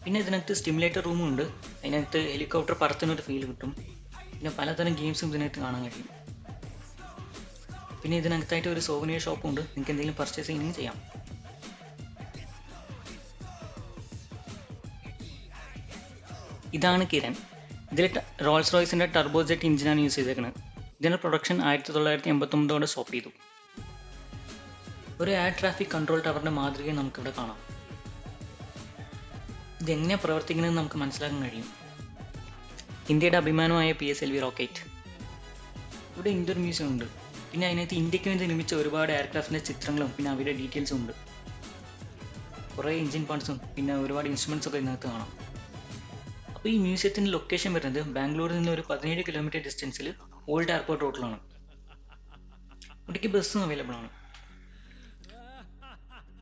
പിന്നെ ഇതിനകത്ത് സ്റ്റിമുലേറ്റർ റൂമും ഉണ്ട്. അതിനകത്ത് ഹെലികോപ്റ്റർ പറത്തുന്നൊരു ഫീൽ കിട്ടും. പിന്നെ പലതരം ഗെയിംസും ഇതിനകത്ത് കാണാൻ കഴിയും. പിന്നെ ഇതിനകത്തായിട്ട് ഒരു സോവനിയർ ഷോപ്പും ഉണ്ട്. നിങ്ങൾക്ക് എന്തെങ്കിലും പർച്ചേസ് ചെയ്യണമെങ്കിൽ ചെയ്യാം. ഇതാണ് കിരൺ. ഇതിൽ റോൾസ് റോയ്സിൻ്റെ ടർബോജെറ്റ് എഞ്ചിനാണ് യൂസ് ചെയ്തേക്കുന്നത്. ഇതിൻ്റെ പ്രൊഡക്ഷൻ 1989 സ്റ്റോപ്പ് ചെയ്തു. ഒരു എയർ ട്രാഫിക് കൺട്രോൾ ടവറിൻ്റെ മാതൃകയെ നമുക്കിവിടെ കാണാം. ഇതെങ്ങനെയാണ് പ്രവർത്തിക്കുന്നതെന്ന് നമുക്ക് മനസ്സിലാക്കാൻ കഴിയും. ഇന്ത്യയുടെ അഭിമാനമായ PSLV റോക്കറ്റ്. ഇവിടെ ഇന്ത്യൻ മ്യൂസിയം ഉണ്ട്. പിന്നെ അതിനകത്ത് ഇന്ത്യക്ക് വേണ്ടി നിർമ്മിച്ച ഒരുപാട് എയർക്രാഫ്റ്റിൻ്റെ ചിത്രങ്ങളും പിന്നെ അവയുടെ ഡീറ്റെയിൽസും ഉണ്ട്. കുറേ എഞ്ചിൻ പാർട്സും പിന്നെ ഒരുപാട് ഇൻസ്ട്രുമെൻറ്റ്സ് ഒക്കെ ഇതിനകത്ത് കാണാം. അപ്പോൾ ഈ മ്യൂസിയത്തിൻ്റെ ലൊക്കേഷൻ വരുന്നത് ബാംഗ്ലൂരിൽ നിന്ന് ഒരു 17 കിലോമീറ്റർ ഡിസ്റ്റൻസിൽ ഓൾഡ് എയർപോർട്ട് റോഡിലാണ്. ഇവിടേക്ക് ബസ്സും അവൈലബിൾ ആണ്.